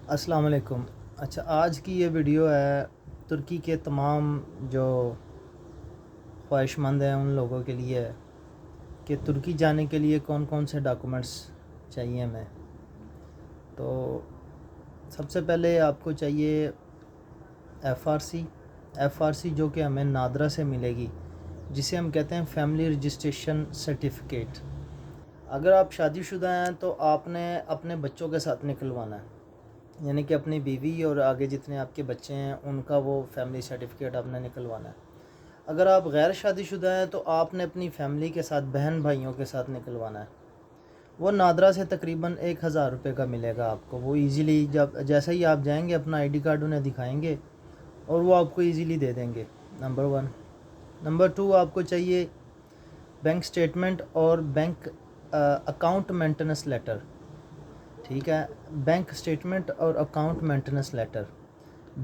السلام علیکم۔ اچھا، آج کی یہ ویڈیو ہے ترکی کے تمام جو خواہش مند ہیں ان لوگوں کے لیے ہے کہ ترکی جانے کے لیے کون کون سے ڈاکومنٹس چاہیے ہمیں۔ تو سب سے پہلے آپ کو چاہیے ایف آر سی جو کہ ہمیں نادرا سے ملے گی، جسے ہم کہتے ہیں فیملی رجسٹریشن سرٹیفکیٹ۔ اگر آپ شادی شدہ ہیں تو آپ نے اپنے بچوں کے ساتھ نکلوانا ہے، یعنی کہ اپنی بیوی اور آگے جتنے آپ کے بچے ہیں ان کا وہ فیملی سرٹیفکیٹ آپ نے نکلوانا ہے۔ اگر آپ غیر شادی شدہ ہیں تو آپ نے اپنی فیملی کے ساتھ بہن بھائیوں کے ساتھ نکلوانا ہے۔ وہ نادرا سے تقریباً 1000 روپے کا ملے گا آپ کو۔ وہ ایزیلی جیسے ہی آپ جائیں گے اپنا آئی ڈی کارڈ انہیں دکھائیں گے اور وہ آپ کو ایزیلی دے دیں گے، نمبر 1۔ نمبر 2، آپ کو چاہیے بینک سٹیٹمنٹ اور بینک اکاؤنٹ مینٹننس لیٹر۔ ٹھیک ہے، بینک سٹیٹمنٹ اور account maintenance letter.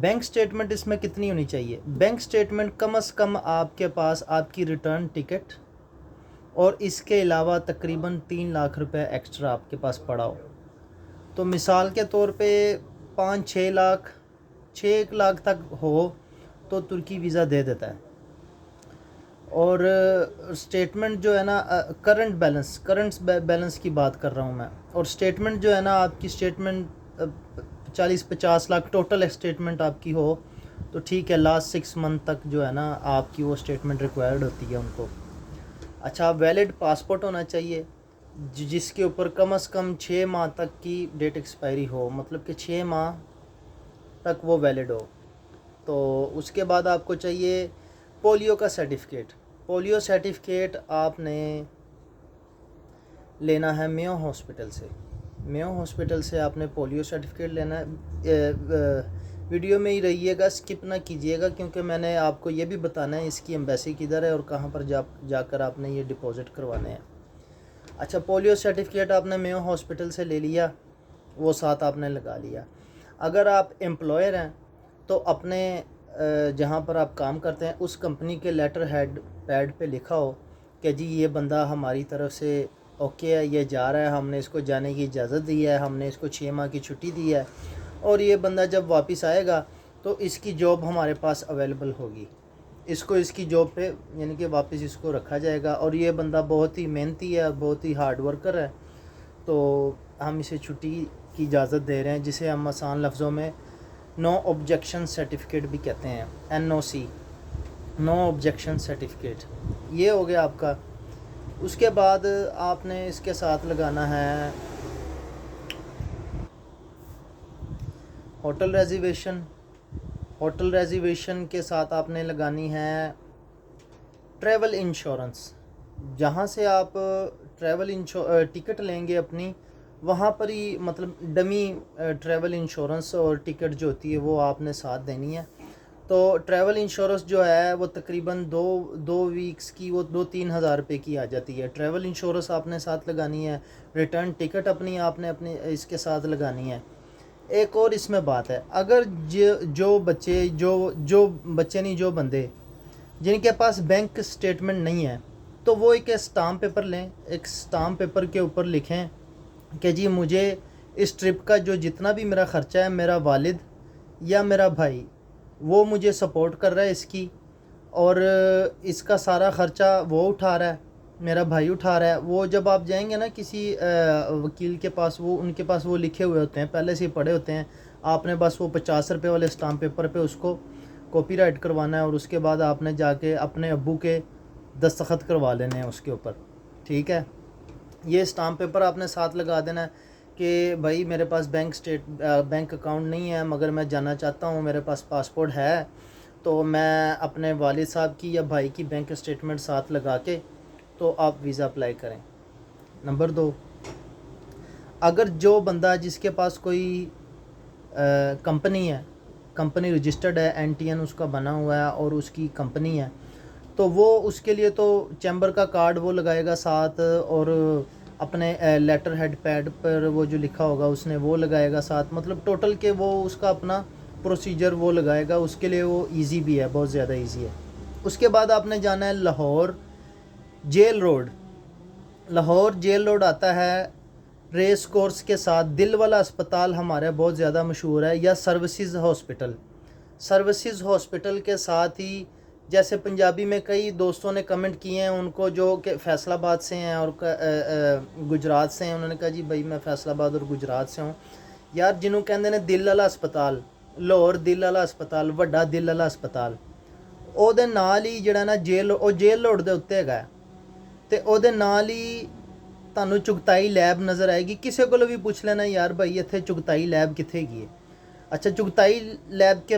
Bank statement اس میں کتنی ہونی چاہیے؟ بینک سٹیٹمنٹ کم از کم آپ کے پاس آپ کی ریٹرن ٹکٹ اور اس کے علاوہ تقریباً 3 لاکھ روپے ایکسٹرا آپ کے پاس پڑا ہو۔ تو مثال کے طور پہ 5-6 لاکھ 1 لاکھ تک ہو تو ترکی ویزا دے دیتا ہے۔ اور سٹیٹمنٹ جو ہے نا، کرنٹ بیلنس کی بات کر رہا ہوں میں، اور سٹیٹمنٹ جو ہے نا آپ کی سٹیٹمنٹ 40-50 لاکھ ٹوٹل اسٹیٹمنٹ آپ کی ہو تو ٹھیک ہے، لاسٹ 6 منتھ تک جو ہے نا آپ کی وہ سٹیٹمنٹ ریکوائرڈ ہوتی ہے ان کو۔ اچھا، ویلڈ پاسپورٹ ہونا چاہیے جس کے اوپر کم از کم 6 ماہ تک کی ڈیٹ ایکسپائری ہو، مطلب کہ 6 ماہ تک وہ ویلڈ ہو۔ تو اس کے بعد آپ کو چاہیے پولیو کا سرٹیفکیٹ۔ پولیو سرٹیفکیٹ آپ نے لینا ہے میو ہاسپٹل سے۔ میو ہاسپٹل سے آپ نے پولیو سرٹیفکیٹ لینا ہے۔ ویڈیو میں ہی رہیے گا، سکپ نہ کیجیے گا، کیونکہ میں نے آپ کو یہ بھی بتانا ہے اس کی ایمبیسی کدھر ہے اور کہاں پر جا کر آپ نے یہ ڈپازٹ کروانے ہیں۔ اچھا، پولیو سرٹیفکیٹ آپ نے میو ہاسپٹل سے لے لیا، وہ ساتھ آپ نے لگا لیا۔ اگر آپ امپلائر ہیں تو اپنے جہاں پر آپ کام کرتے ہیں اس کمپنی کے لیٹر ہیڈ پیڈ پہ لکھا ہو کہ جی یہ بندہ ہماری طرف سے اوکے ہے، یہ جا رہا ہے، ہم نے اس کو جانے کی اجازت دی ہے، ہم نے اس کو 6 ماہ کی چھٹی دی ہے، اور یہ بندہ جب واپس آئے گا تو اس کی جاب ہمارے پاس اویلیبل ہوگی، اس کو اس کی جاب پہ یعنی کہ واپس اس کو رکھا جائے گا، اور یہ بندہ بہت ہی محنتی ہے، بہت ہی ہارڈ ورکر ہے، تو ہم اسے چھٹی کی اجازت دے رہے ہیں، جسے ہم آسان لفظوں میں نو آبجیکشن سرٹیفکیٹ بھی کہتے ہیں، NOC، نو آبجیکشن سرٹیفکیٹ۔ یہ ہو گیا آپ کا۔ اس کے بعد آپ نے اس کے ساتھ لگانا ہے ہوٹل ریزرویشن۔ ہوٹل ریزرویشن کے ساتھ آپ نے لگانی ہے ٹریول انشورنس۔ جہاں سے آپ ٹریول ٹکٹ لیں گے اپنی، وہاں پر ہی مطلب ڈمی ٹریول انشورنس اور ٹکٹ جو ہوتی ہے وہ آپ نے ساتھ دینی ہے۔ تو ٹریول انشورنس جو ہے وہ تقریباً دو ویکس کی وہ 2-3 ہزار روپے کی آ جاتی ہے۔ ٹریول انشورنس آپ نے ساتھ لگانی ہے، ریٹرن ٹکٹ اپنی آپ نے اپنے اس کے ساتھ لگانی ہے۔ ایک اور اس میں بات ہے، اگر جو بندے جن کے پاس بینک سٹیٹمنٹ نہیں ہے تو وہ ایک اسٹامپ پیپر لیں، ایک اسٹامپ پیپر کے اوپر لکھیں کہ جی مجھے اس ٹرپ کا جو جتنا بھی میرا خرچہ ہے، میرا والد یا میرا بھائی وہ مجھے سپورٹ کر رہا ہے اس کی، اور اس کا سارا خرچہ وہ اٹھا رہا ہے، میرا بھائی اٹھا رہا ہے۔ وہ جب آپ جائیں گے نا کسی وکیل کے پاس، وہ ان کے پاس وہ لکھے ہوئے ہوتے ہیں، پہلے سے ہی پڑے ہوتے ہیں، آپ نے بس وہ 50 روپے والے اسٹامپ پیپر پہ اس کو کاپی رائٹ کروانا ہے، اور اس کے بعد آپ نے جا کے اپنے ابو کے دستخط کروا لینے ہیں اس کے اوپر۔ ٹھیک ہے، یہ اسٹامپ پیپر آپ نے ساتھ لگا دینا ہے کہ بھائی میرے پاس بینک اکاؤنٹ نہیں ہے مگر میں جانا چاہتا ہوں، میرے پاس پاسپورٹ ہے، تو میں اپنے والد صاحب کی یا بھائی کی بینک اسٹیٹمنٹ ساتھ لگا کے تو آپ ویزا اپلائی کریں۔ نمبر 2، اگر جو بندہ جس کے پاس کوئی کمپنی ہے، کمپنی رجسٹرڈ ہے، NTN اس کا بنا ہوا ہے اور اس کی کمپنی ہے، تو وہ اس کے لیے تو چیمبر کا کارڈ وہ لگائے گا ساتھ، اور اپنے لیٹر ہیڈ پیڈ پر وہ جو لکھا ہوگا اس نے وہ لگائے گا ساتھ، مطلب ٹوٹل کہ وہ اس کا اپنا پروسیجر وہ لگائے گا، اس کے لیے وہ ایزی بھی ہے، بہت زیادہ ایزی ہے۔ اس کے بعد آپ نے جانا ہے Lahore jail road. Lahore jail road آتا ہے ریس کورس کے ساتھ دل والا اسپتال ہمارا بہت زیادہ مشہور ہے، یا سروسز ہاسپٹل. سروسز ہاسپٹل کے ساتھ ہی جیسے پنجابی میں کئی دوستوں نے کمنٹ کیے ہیں ان کو جو کہ فیصل آباد سے ہیں اور گجرات سے ہیں، انہوں نے کہا جی بھائی میں فیصل آباد اور گجرات سے ہوں. یار جنہوں کہندے نے دل والا اسپتال، لاہور دل والا اسپتال، وڈا دل والا اسپتال، او دے نال ہی جڑا نا جیل روڈ دے اتتے ہے، تے او دے نال ہی تانوں چگتائی لیب نظر آئے گی. کسے کو بھی پوچھ لینا یار بھائی اتنے چگتائی لیب کتنے گئی ہے. اچھا چگتائی لیب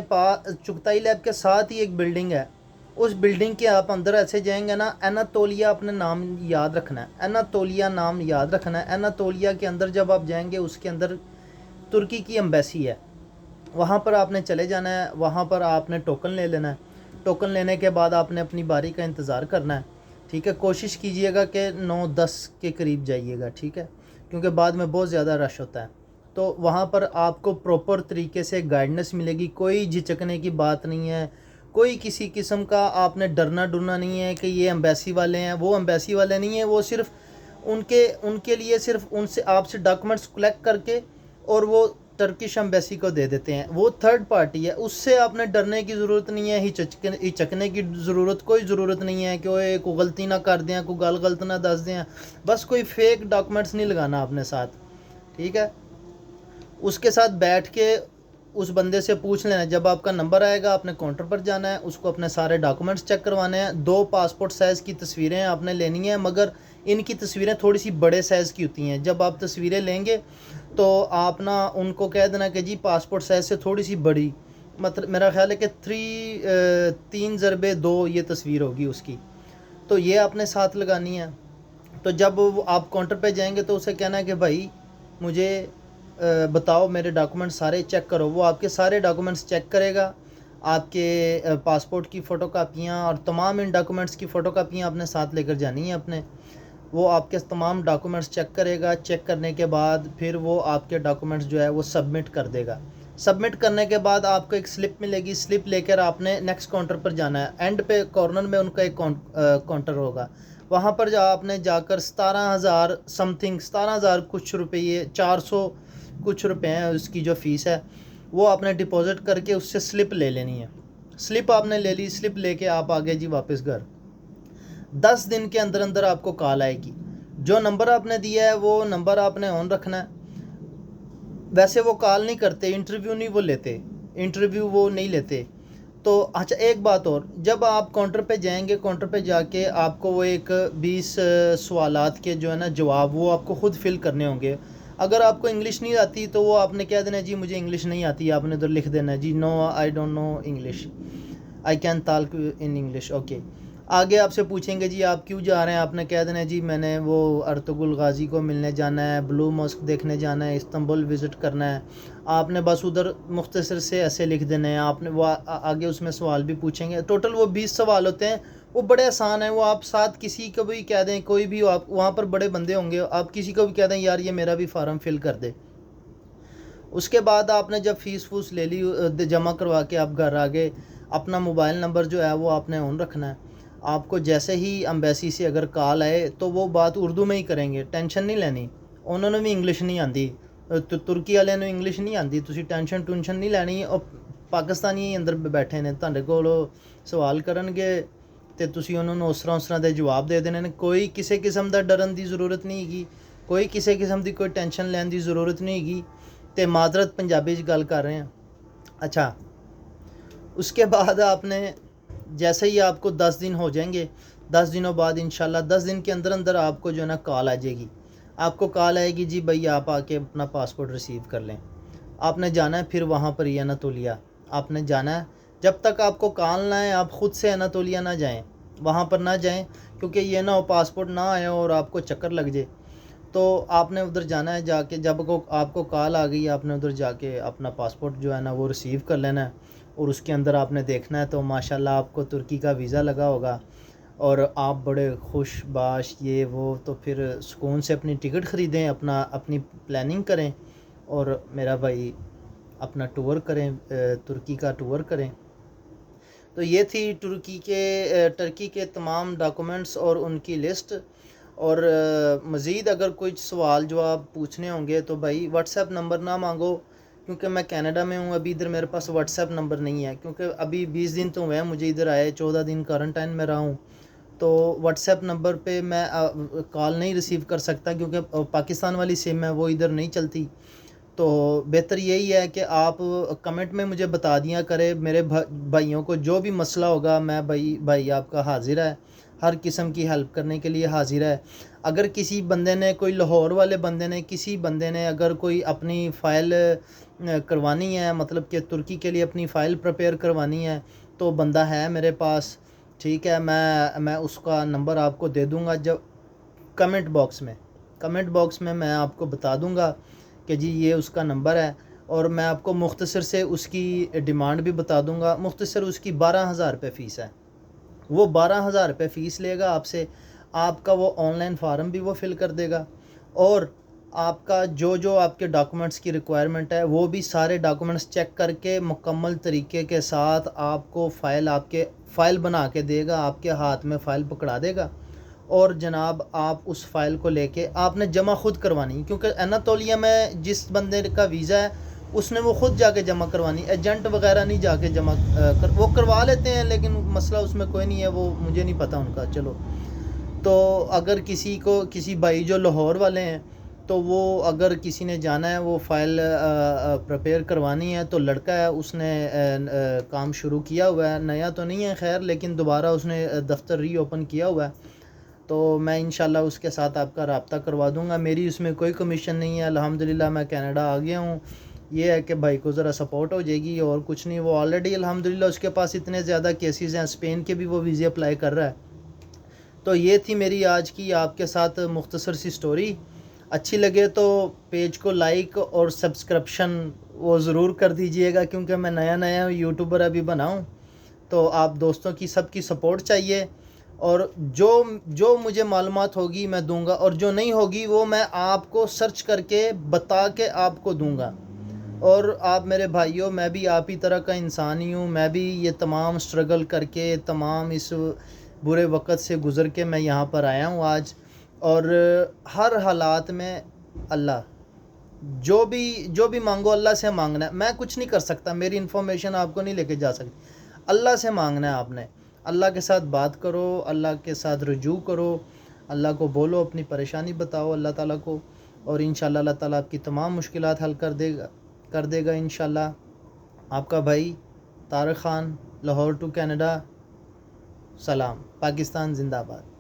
کے ساتھ ہی ایک بلڈنگ ہے. اس بلڈنگ کے آپ اندر ایسے جائیں گے نا، ایناتولیا اپنے نام یاد رکھنا ہے، ایناتولیا نام یاد رکھنا ہے. ایناتولیا کے اندر جب آپ جائیں گے اس کے اندر ترکی کی امبیسی ہے، وہاں پر آپ نے چلے جانا ہے. وہاں پر آپ نے ٹوکن لے لینا ہے. ٹوکن لینے کے بعد آپ نے اپنی باری کا انتظار کرنا ہے. ٹھیک ہے، کوشش کیجئے گا کہ 9-10 کے قریب جائیے گا. ٹھیک ہے، کیونکہ بعد میں بہت زیادہ رش ہوتا ہے. تو وہاں پر آپ کو پروپر طریقے سے گائیڈنس ملے گی، کوئی جھچکنے کی بات نہیں ہے، کوئی کسی قسم کا آپ نے ڈرنا نہیں ہے کہ یہ امبیسی والے ہیں. وہ امبیسی والے نہیں ہیں، وہ صرف ان کے لیے صرف ان سے آپ سے ڈاکومنٹس کلیکٹ کر کے اور وہ ٹرکش امبیسی کو دے دیتے ہیں. وہ تھرڈ پارٹی ہے، اس سے آپ نے ڈرنے کی ضرورت نہیں ہے، ہچکنے کی کوئی ضرورت نہیں ہے کہ وہ کوئی غلطی نہ کر دیں، کوئی گل غلط نہ دس دیں. بس کوئی فیک ڈاکومنٹس نہیں لگانا اپنے ساتھ. ٹھیک ہے، اس کے ساتھ بیٹھ کے اس بندے سے پوچھ لینا. جب آپ کا نمبر آئے گا آپ نے کاؤنٹر پر جانا ہے، اس کو اپنے سارے ڈاکومنٹس چیک کروانے ہیں. 2 پاسپورٹ سائز کی تصویریں آپ نے لینی ہیں، مگر ان کی تصویریں تھوڑی سی بڑے سائز کی ہوتی ہیں. جب آپ تصویریں لیں گے تو آپ نا ان کو کہہ دینا کہ جی پاسپورٹ سائز سے تھوڑی سی بڑی، مطلب میرا خیال ہے کہ 3x2 یہ تصویر ہوگی اس کی. تو یہ آپ نے ساتھ لگانی ہے. تو جب آپ کاؤنٹر پہ جائیں گے تو اسے کہنا ہے کہ بھائی مجھے بتاؤ میرے ڈاکومنٹ سارے چیک کرو. وہ آپ کے سارے ڈاکومنٹس چیک کرے گا. آپ کے پاسپورٹ کی فوٹو کاپیاں اور تمام ان ڈاکومنٹس کی فوٹو کاپیاں آپ نے ساتھ لے کر جانی ہیں اپنے. وہ آپ کے تمام ڈاکومنٹس چیک کرے گا. چیک کرنے کے بعد پھر وہ آپ کے ڈاکومنٹس جو ہے وہ سبمٹ کر دے گا. سبمٹ کرنے کے بعد آپ کو ایک سلپ ملے گی. سلپ لے کر آپ نے نیکسٹ کاؤنٹر پر جانا ہے. اینڈ پہ کارنر میں ان کا ایک کاؤنٹر ہوگا. وہاں پر آپ نے جا کر 17,000 سم تھنگ 17,000 کچھ روپئے 400 کچھ روپے ہیں اس کی جو فیس ہے، وہ آپ نے ڈپازٹ کر کے اس سے سلپ لے لینی ہے. سلپ آپ نے لے لی. سلپ لے کے آپ آگے جی واپس گھر. 10 دن کے اندر اندر آپ کو کال آئے گی. جو نمبر آپ نے دیا ہے وہ نمبر آپ نے آن رکھنا ہے. ویسے وہ کال نہیں کرتے، انٹرویو نہیں لیتے. تو اچھا ایک بات اور، جب آپ کاؤنٹر پہ جائیں گے، کاؤنٹر پہ جا کے آپ کو وہ ایک 20 سوالات کے جو ہے نا جواب وہ آپ کو خود فل کرنے ہوں گے. اگر آپ کو انگلش نہیں آتی تو وہ آپ نے کہہ دینا جی مجھے انگلش نہیں آتی. آپ نے ادھر لکھ دینا جی no I don't know English, I can talk in English. Okay, آگے آپ سے پوچھیں گے جی آپ کیوں جا رہے ہیں. آپ نے کہہ دینا جی میں نے وہ ارطغرل غازی کو ملنے جانا ہے، بلو ماسک دیکھنے جانا ہے، استنبول وزٹ کرنا ہے. آپ نے بس ادھر مختصر سے ایسے لکھ دینے ہیں. آپ نے وہ آگے اس میں سوال بھی پوچھیں گے. ٹوٹل وہ 20 سوال ہوتے ہیں. وہ بڑے آسان ہیں. وہ آپ ساتھ کسی کو بھی کہہ دیں، کوئی بھی آپ وہاں پر بڑے بندے ہوں گے، آپ کسی کو بھی کہہ دیں یار یہ میرا بھی فارم فل کر دے. اس کے بعد آپ نے جب فیس لے لی جمع کروا کے آپ گھر آ گئے، اپنا موبائل نمبر جو ہے وہ آپ نے آن رکھنا ہے. آپ کو جیسے ہی امبیسی سے اگر کال آئے تو وہ بات اردو میں ہی کریں گے. ٹینشن نہیں لینی، انہوں نے بھی انگلش نہیں آتی، ترکی والے نے انگلش نہیں آتی. تسی ٹینشن نہیں لینی. اور پاکستانی اندر بیٹھے نے تہاڈے کول سوال کرن گے تے تسی انہوں نے اس طرح دے جواب دے دینے. کوئی کسی قسم دا ڈرن دی ضرورت نہیں ہے گی، کوئی کسی قسم دی کوئی ٹینشن لین دی ضرورت نہیں ہے گی. تے معذرت پنجابی گل کر رہے ہیں. اچھا، اس کے بعد آپ نے جیسے ہی آپ کو 10 دن ہو جائیں گے، 10 دنوں بعد انشاءاللہ 10 دن کے اندر اندر آپ کو جو ہے نا کال آ جائے گی. آپ کو کال آئے گی جی بھائی آپ آ کے اپنا پاسپورٹ ریسیو کر لیں. آپ نے جانا ہے پھر وہاں پر ہی اناتولیا آپ نے جانا ہے. جب تک آپ کو کال نہ آئے آپ خود سے اناتولیا نہ جائیں، وہاں پر نہ جائیں، کیونکہ یہ نہ ہو پاسپورٹ نہ آئے اور آپ کو چکر لگ جائے. تو آپ نے ادھر جانا ہے. جا کے جب آپ کو کال آ گئی آپ نے ادھر جا کے اپنا پاسپورٹ جو ہے نا وہ ریسیو کر لینا ہے. اور اس کے اندر آپ نے دیکھنا ہے تو ماشاءاللہ آپ کو ترکی کا ویزا لگا ہوگا اور آپ بڑے خوش باش یہ وہ. تو پھر سکون سے اپنی ٹکٹ خریدیں، اپنی پلاننگ کریں اور میرا بھائی اپنا ٹور کریں، ترکی کا ٹور کریں. تو یہ تھی ٹرکی کے تمام ڈاکومنٹس اور ان کی لسٹ. اور مزید اگر کوئی سوال جواب پوچھنے ہوں گے تو بھائی واٹس ایپ نمبر نہ مانگو، کیونکہ میں کینیڈا میں ہوں، ابھی ادھر میرے پاس واٹس ایپ نمبر نہیں ہے، کیونکہ ابھی 20 دن تو ہوئے ہیں مجھے ادھر آئے، 14 دن کوارنٹائن میں رہا ہوں، تو واٹس ایپ نمبر پہ میں کال نہیں ریسیو کر سکتا، کیونکہ پاکستان والی سم ہے وہ ادھر نہیں چلتی۔ تو بہتر یہی ہے کہ آپ کمنٹ میں مجھے بتا دیا کرے، میرے بھائیوں کو جو بھی مسئلہ ہوگا، میں بھائی آپ کا حاضر ہے، ہر قسم کی ہیلپ کرنے کے لیے حاضر ہے۔ اگر کسی بندے نے، کوئی لاہور والے بندے نے، کسی بندے نے اگر کوئی اپنی فائل کروانی ہے، مطلب کہ ترکی کے لیے اپنی فائل پریپیئر کروانی ہے، تو بندہ ہے میرے پاس، ٹھیک ہے، میں اس کا نمبر آپ کو دے دوں گا، جب کمنٹ باکس میں میں آپ کو بتا دوں گا کہ جی یہ اس کا نمبر ہے، اور میں آپ کو مختصر سے اس کی ڈیمانڈ بھی بتا دوں گا۔ مختصر اس کی 12,000 روپے فیس ہے، وہ 12,000 روپے فیس لے گا آپ سے، آپ کا وہ آن لائن فارم بھی وہ فل کر دے گا، اور آپ کا جو آپ کے ڈاکومنٹس کی ریکوائرمنٹ ہے وہ بھی سارے ڈاکومنٹس چیک کر کے مکمل طریقے کے ساتھ آپ کو فائل بنا کے دے گا، آپ کے ہاتھ میں فائل پکڑا دے گا، اور جناب آپ اس فائل کو لے کے آپ نے جمع خود کروانی، کیونکہ اناتولیا میں جس بندے کا ویزا ہے اس نے وہ خود جا کے جمع کروانی، ایجنٹ وغیرہ نہیں جا کے جمع وہ کروا لیتے ہیں، لیکن مسئلہ اس میں کوئی نہیں ہے، وہ مجھے نہیں پتہ ان کا، چلو۔ تو اگر کسی بھائی جو لاہور والے ہیں، تو وہ اگر کسی نے جانا ہے وہ فائل پریپیئر کروانی ہے، تو لڑکا ہے، اس نے کام شروع کیا ہوا ہے، نیا تو نہیں ہے خیر، لیکن دوبارہ اس نے دفتر ری اوپن کیا ہوا ہے، تو میں انشاءاللہ اس کے ساتھ آپ کا رابطہ کروا دوں گا، میری اس میں کوئی کمیشن نہیں ہے، الحمدللہ میں کینیڈا آ گیا ہوں، یہ ہے کہ بھائی کو ذرا سپورٹ ہو جائے گی، اور کچھ نہیں، وہ آلریڈی الحمدللہ اس کے پاس اتنے زیادہ کیسز ہیں، اسپین کے بھی وہ ویزے اپلائی کر رہا ہے۔ تو یہ تھی میری آج کی آپ کے ساتھ مختصر سی سٹوری، اچھی لگے تو پیج کو لائک اور سبسکرپشن وہ ضرور کر دیجئے گا، کیونکہ میں نیا یوٹیوبر ابھی بنا ہوں، تو آپ دوستوں کی سب کی سپورٹ چاہیے، اور جو مجھے معلومات ہوگی میں دوں گا، اور جو نہیں ہوگی وہ میں آپ کو سرچ کر کے بتا کے آپ کو دوں گا۔ اور آپ میرے بھائیوں، میں بھی آپ ہی طرح کا انسان ہی ہوں، میں بھی یہ تمام سٹرگل کر کے، تمام اس برے وقت سے گزر کے میں یہاں پر آیا ہوں آج، اور ہر حالات میں اللہ، جو بھی مانگو اللہ سے مانگنا ہے، میں کچھ نہیں کر سکتا، میری انفارمیشن آپ کو نہیں لے کے جا سکتی، اللہ سے مانگنا ہے آپ نے، اللہ کے ساتھ بات کرو، اللہ کے ساتھ رجوع کرو، اللہ کو بولو، اپنی پریشانی بتاؤ اللہ تعالیٰ کو، اور انشاءاللہ اللہ تعالیٰ آپ کی تمام مشکلات حل کر دے گا انشاءاللہ۔ آپ کا بھائی طارق خان، لاہور ٹو کینیڈا، سلام، پاکستان زندہ باد۔